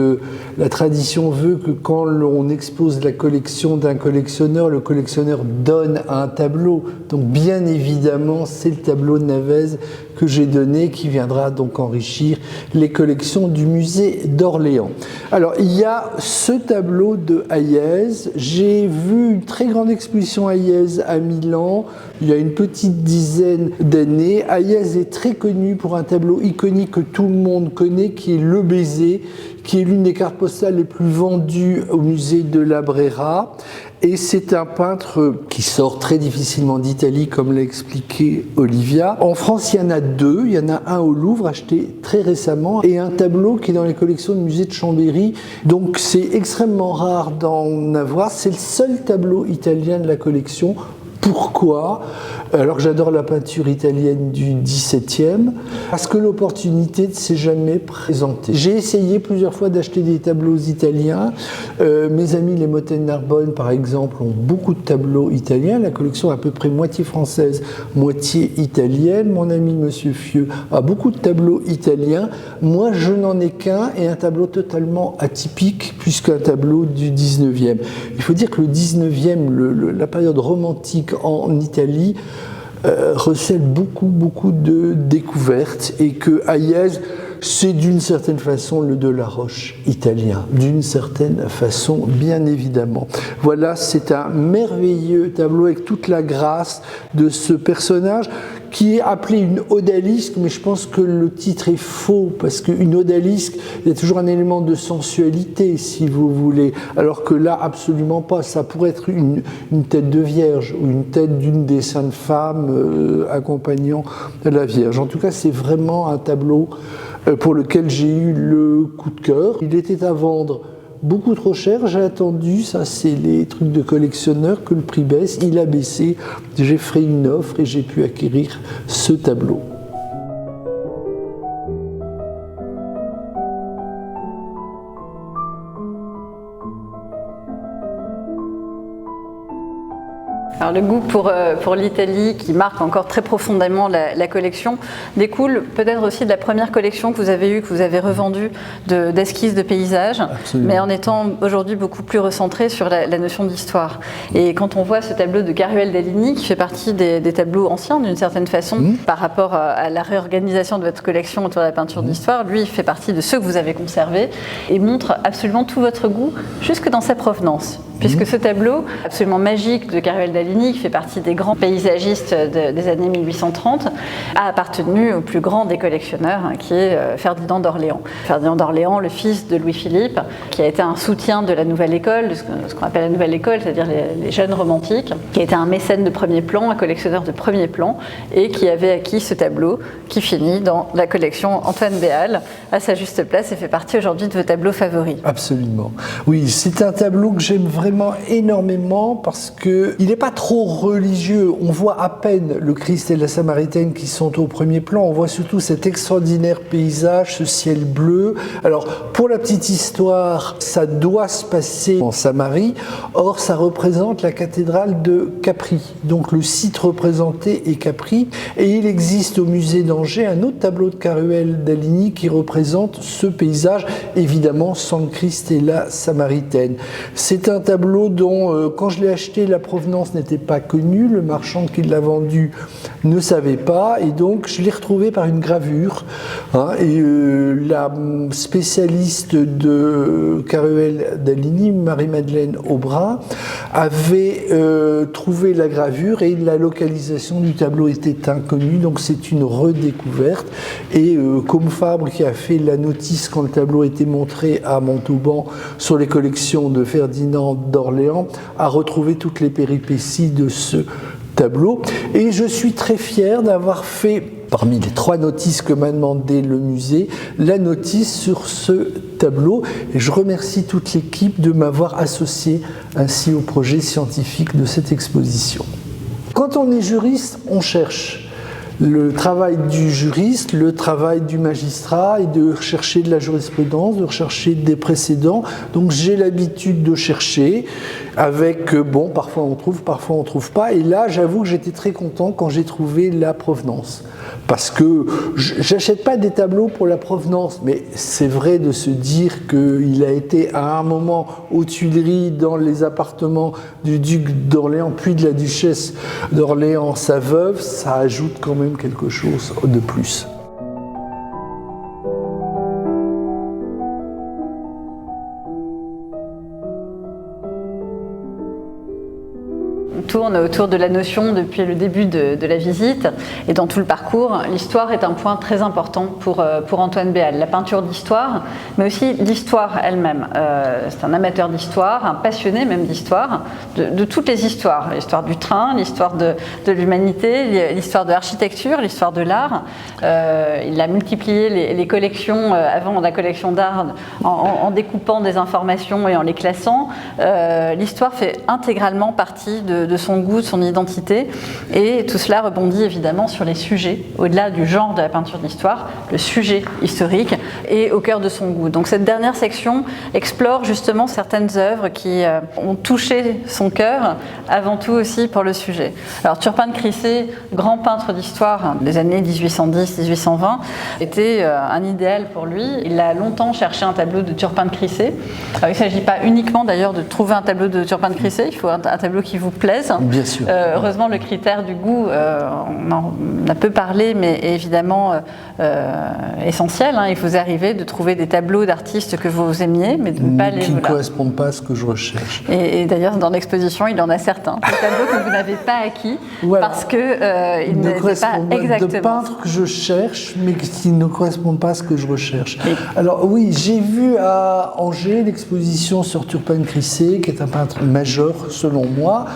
la tradition veut que quand on expose la collection d'un collectionneur, le collectionneur donne un tableau. Donc, bien évidemment, c'est le tableau de Navès que j'ai donné, qui viendra donc enrichir les collections du musée d'Orléans. Alors, il y a ce tableau de Hayez. J'ai vu une très grande exposition Hayez à Milan, il y a une petite dizaine d'années. Hayez est très connu pour un tableau iconique que tout le monde connaît, qui est Le Baiser, qui est l'une des cartes postales les plus vendues au musée de la Brera. Et c'est un peintre qui sort très difficilement d'Italie, comme l'a expliqué Olivia. En France, il y en a deux. Il y en a un au Louvre, acheté très récemment, et un tableau qui est dans les collections du musée de Chambéry. Donc c'est extrêmement rare d'en avoir. C'est le seul tableau italien de la collection. Pourquoi ? Alors que j'adore la peinture italienne du XVIIe, parce que l'opportunité ne s'est jamais présentée. J'ai essayé plusieurs fois d'acheter des tableaux italiens. Mes amis les Motten Narbonne, par exemple, ont beaucoup de tableaux italiens. La collection est à peu près moitié française, moitié italienne. Mon ami Monsieur Fieux a beaucoup de tableaux italiens. Moi, je n'en ai qu'un, et un tableau totalement atypique, puisqu'un tableau du XIXe. Il faut dire que le XIXe, la période romantique en Italie, recèle beaucoup de découvertes, et que Hayez, c'est d'une certaine façon le Delaroche italien, d'une certaine façon, bien évidemment. Voilà, c'est un merveilleux tableau avec toute la grâce de ce personnage qui est appelé une odalisque, mais je pense que le titre est faux, parce qu'une odalisque, il y a toujours un élément de sensualité, si vous voulez, alors que là, absolument pas. Ça pourrait être une tête de Vierge, ou une tête d'une des saintes femmes accompagnant la Vierge. En tout cas, c'est vraiment un tableau pour lequel j'ai eu le coup de cœur. Il était à vendre beaucoup trop cher, j'ai attendu, ça c'est les trucs de collectionneur, que le prix baisse, il a baissé, j'ai fait une offre et j'ai pu acquérir ce tableau. Alors, le goût pour l'Italie, qui marque encore très profondément la collection, découle peut-être aussi de la première collection que vous avez eue, que vous avez revendue d'esquisses de paysages, Absolument. mais en étant aujourd'hui beaucoup plus recentré sur la notion d'histoire. Et quand on voit ce tableau de Garuel Dallini, qui fait partie des tableaux anciens d'une certaine façon, par rapport à la réorganisation de votre collection autour de la peinture d'histoire, lui il fait partie de ceux que vous avez conservés et montre absolument tout votre goût, jusque dans sa provenance. Puisque ce tableau absolument magique de Garuel Dallini, qui fait partie des grands paysagistes des années 1830, a appartenu au plus grand des collectionneurs, qui est Ferdinand d'Orléans. Ferdinand d'Orléans, le fils de Louis-Philippe, qui a été un soutien de la nouvelle école, de ce qu'on appelle la nouvelle école, c'est-à-dire les jeunes romantiques, qui a été un mécène de premier plan, un collectionneur de premier plan, et qui avait acquis ce tableau, qui finit dans la collection Antoine Béal, à sa juste place, et fait partie aujourd'hui de vos tableaux favoris. Absolument. Oui, c'est un tableau que j'aime vraiment vraiment énormément parce qu'il n'est pas trop religieux. On voit à peine le Christ et la Samaritaine qui sont au premier plan. On voit surtout cet extraordinaire paysage, ce ciel bleu. Alors, pour la petite histoire, ça doit se passer en Samarie. Or, ça représente la cathédrale de Capri. Donc, le site représenté est Capri. Et il existe au musée d'Angers un autre tableau de Caruel d'Aligny qui représente ce paysage, évidemment sans le Christ et la Samaritaine. C'est un tableau dont, quand je l'ai acheté, la provenance n'était pas connue. Le marchand qui l'a vendu ne savait pas. Et donc, je l'ai retrouvé par une gravure. La spécialiste de Caruel d'Aligny, Marie-Madeleine Aubrin, avait trouvé la gravure et la localisation du tableau était inconnue, donc c'est une redécouverte. Et Côme Fabre, qui a fait la notice quand le tableau a été montré à Montauban sur les collections de Ferdinand d'Orléans, a retrouvé toutes les péripéties de ce tableau. Et je suis très fier d'avoir fait, parmi les 3 notices que m'a demandé le musée, la notice sur ce tableau. Et je remercie toute l'équipe de m'avoir associé ainsi au projet scientifique de cette exposition. Quand on est juriste, on cherche. Le travail du juriste, le travail du magistrat est de rechercher de la jurisprudence, de rechercher des précédents. Donc j'ai l'habitude de chercher avec, parfois on trouve pas. Et là, j'avoue que j'étais très content quand j'ai trouvé la provenance. Parce que j'achète pas des tableaux pour la provenance, mais c'est vrai de se dire qu'il a été à un moment aux Tuileries dans les appartements du duc d'Orléans, puis de la duchesse d'Orléans, sa veuve, ça ajoute quand même quelque chose de plus. On tourne autour de la notion depuis le début de la visite et dans tout le parcours. L'histoire est un point très important pour Antoine Béal. La peinture d'histoire, mais aussi l'histoire elle-même. C'est un amateur d'histoire, un passionné même d'histoire, de toutes les histoires. L'histoire du train, l'histoire de l'humanité, l'histoire de l'architecture, l'histoire de l'art. Il a multiplié les collections, avant la collection d'art, en découpant des informations et en les classant. L'histoire fait intégralement partie de son goût, de son identité, et tout cela rebondit évidemment sur les sujets, au-delà du genre de la peinture d'histoire, le sujet historique est au cœur de son goût. Donc cette dernière section explore justement certaines œuvres qui ont touché son cœur, avant tout aussi pour le sujet. Alors Turpin de Crissey, grand peintre d'histoire des années 1810-1820, était un idéal pour lui. Il a longtemps cherché un tableau de Turpin de Crissey. Alors, il ne s'agit pas uniquement d'ailleurs de trouver un tableau de Turpin de Crissey, il faut un tableau qui vous plaise. Bien sûr. Heureusement, le critère du goût, on en a peu parlé, mais est évidemment essentiel. Il faut arriver de trouver des tableaux d'artistes que vous aimiez, mais de ne pas les... Qui ne correspondent pas à ce que je recherche. Et d'ailleurs, dans l'exposition, il y en a certains. Des tableaux que vous n'avez pas acquis, voilà, parce qu'ils n'étaient pas exactement... De peintres que je cherche, mais qui ne correspondent pas à ce que je recherche. Oui. Alors oui, j'ai vu à Angers l'exposition sur Turpin de Crissey, qui est un peintre majeur, selon moi.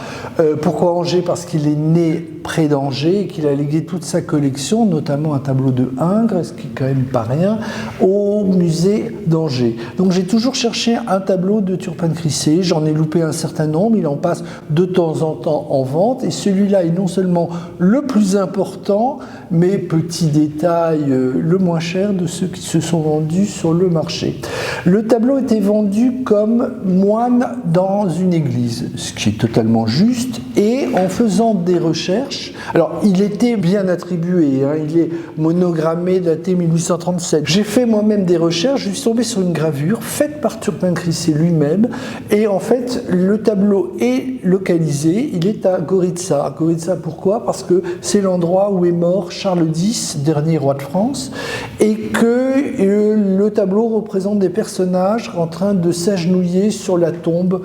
Pourquoi Angers? Parce qu'il est né près d'Angers et qu'il a légué toute sa collection, notamment un tableau de Ingres, ce qui est quand même pas rien, au musée d'Angers. Donc j'ai toujours cherché un tableau de Turpin de Crissey, j'en ai loupé un certain nombre, il en passe de temps en temps en vente, et celui-là est non seulement le plus important, mais petit détail, le moins cher de ceux qui se sont vendus sur le marché. Le tableau était vendu comme moine dans une église, ce qui est totalement juste, et en faisant des recherches, alors il était bien attribué, il est monogrammé, daté 1837. J'ai fait moi-même des recherches, je suis tombé sur une gravure faite par Turpin de Crissey lui-même, et en fait le tableau est localisé, il est à Goritza. Goritza, pourquoi? Parce que c'est l'endroit où est mort Charles X, dernier roi de France, et que le tableau représente des personnages en train de s'agenouiller sur la tombe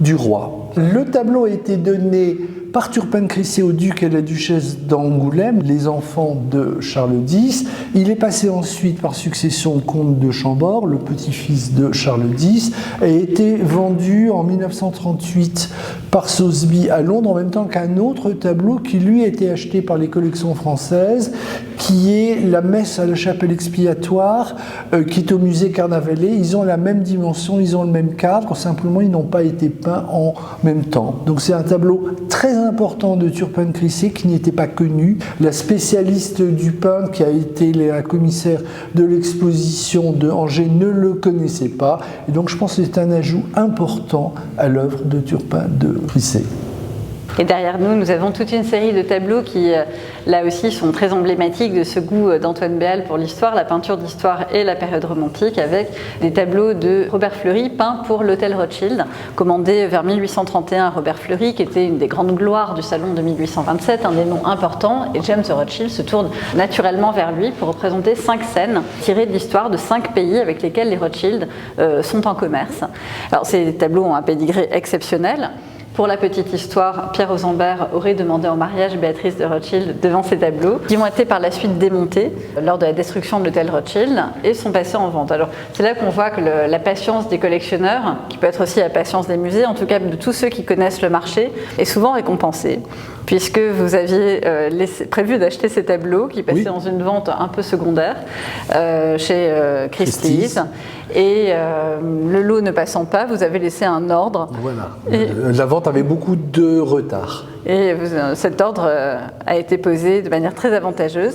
du roi. Le tableau a été donné par Turpin de Crissey au duc et la duchesse d'Angoulême, les enfants de Charles X. Il est passé ensuite par succession au comte de Chambord, le petit-fils de Charles X, et a été vendu en 1938 par Sotheby à Londres, en même temps qu'un autre tableau qui lui a été acheté par les collections françaises, qui est la messe à la chapelle expiatoire, qui est au musée Carnavalet. Ils ont la même dimension, ils ont le même cadre, simplement ils n'ont pas été peints en même temps. Donc c'est un tableau très important de Turpin de Crissey qui n'était pas connu. La spécialiste du peintre qui a été la commissaire de l'exposition de Angers ne le connaissait pas. Et donc je pense que c'est un ajout important à l'œuvre de Turpin de Crissey. Et derrière nous, nous avons toute une série de tableaux qui, là aussi, sont très emblématiques de ce goût d'Antoine Béal pour l'histoire, la peinture d'histoire et la période romantique, avec des tableaux de Robert Fleury peints pour l'hôtel Rothschild, commandé vers 1831 à Robert Fleury, qui était une des grandes gloires du salon de 1827, un des noms importants, et James de Rothschild se tourne naturellement vers lui pour représenter 5 scènes tirées de l'histoire de 5 pays avec lesquels les Rothschild sont en commerce. Alors ces tableaux ont un pédigré exceptionnel. Pour la petite histoire, Pierre Ausambert aurait demandé en mariage Béatrice de Rothschild devant ces tableaux, qui ont été par la suite démontés lors de la destruction de l'hôtel Rothschild et sont passés en vente. Alors c'est là qu'on voit que la patience des collectionneurs, qui peut être aussi la patience des musées, en tout cas de tous ceux qui connaissent le marché, est souvent récompensée, puisque vous aviez prévu d'acheter ces tableaux qui passaient dans une vente un peu secondaire chez Christie's. Et le lot ne passant pas, vous avez laissé un ordre. Voilà. La vente avait beaucoup de retard. Et cet ordre a été posé de manière très avantageuse,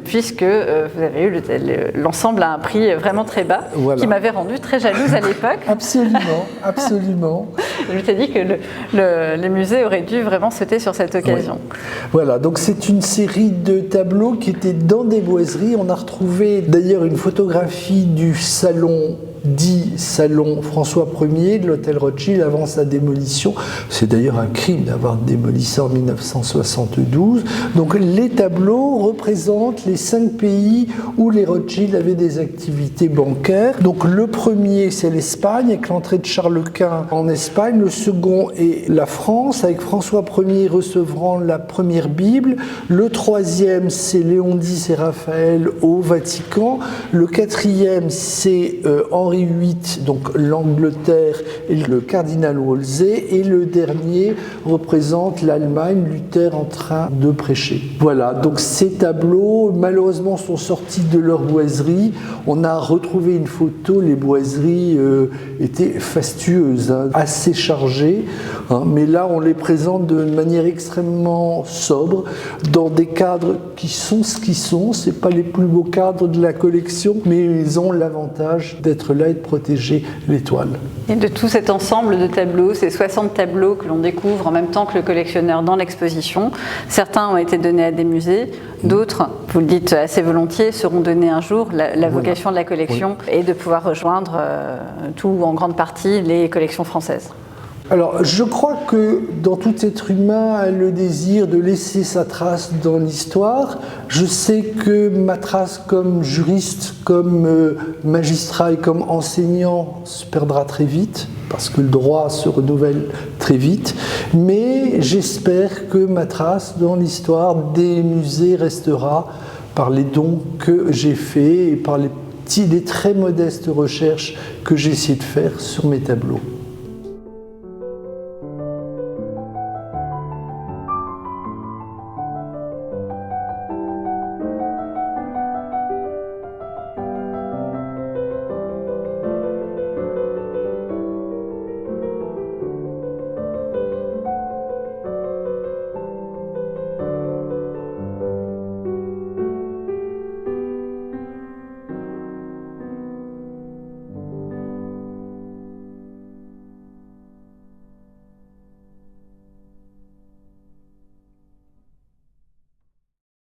puisque vous avez eu l'ensemble à un prix vraiment très bas, qui m'avait rendue très jalouse à l'époque. Absolument, absolument. Je me suis dit que les musées auraient dû vraiment sauter sur cette occasion. Voilà, donc c'est une série de tableaux qui étaient dans des boiseries. On a retrouvé d'ailleurs une photographie du salon dit salon François Ier de l'hôtel Rothschild avant sa démolition. C'est d'ailleurs un crime d'avoir démoli ça en 1972. Donc les tableaux représentent les 5 pays où les Rothschild avaient des activités bancaires. Donc le premier, c'est l'Espagne avec l'entrée de Charles Quint en Espagne. Le second est la France avec François Ier recevant la première Bible. Le troisième, c'est Léon X et Raphaël au Vatican. Le quatrième, c'est Henri VIII, donc l'Angleterre et le cardinal Wolsey, et le dernier représente l'Allemagne, Luther en train de prêcher. Voilà, donc ces tableaux malheureusement sont sortis de leur boiserie. On a retrouvé une photo, les boiseries étaient fastueuses, assez chargées, mais là on les présente de manière extrêmement sobre, dans des cadres qui sont ce qu'ils sont. C'est pas les plus beaux cadres de la collection, mais ils ont l'avantage d'être là et de protéger l'étoile. Et de tout cet ensemble de tableaux, ces 60 tableaux que l'on découvre en même temps que le collectionneur dans l'exposition, certains ont été donnés à des musées, d'autres, vous le dites assez volontiers, seront donnés un jour. La vocation de la collection est de pouvoir rejoindre tout ou en grande partie les collections françaises. Alors, je crois que dans tout être humain a le désir de laisser sa trace dans l'histoire. Je sais que ma trace comme juriste, comme magistrat et comme enseignant se perdra très vite, parce que le droit se renouvelle très vite, mais j'espère que ma trace dans l'histoire des musées restera par les dons que j'ai faits et par les très modestes recherches que j'ai essayé de faire sur mes tableaux.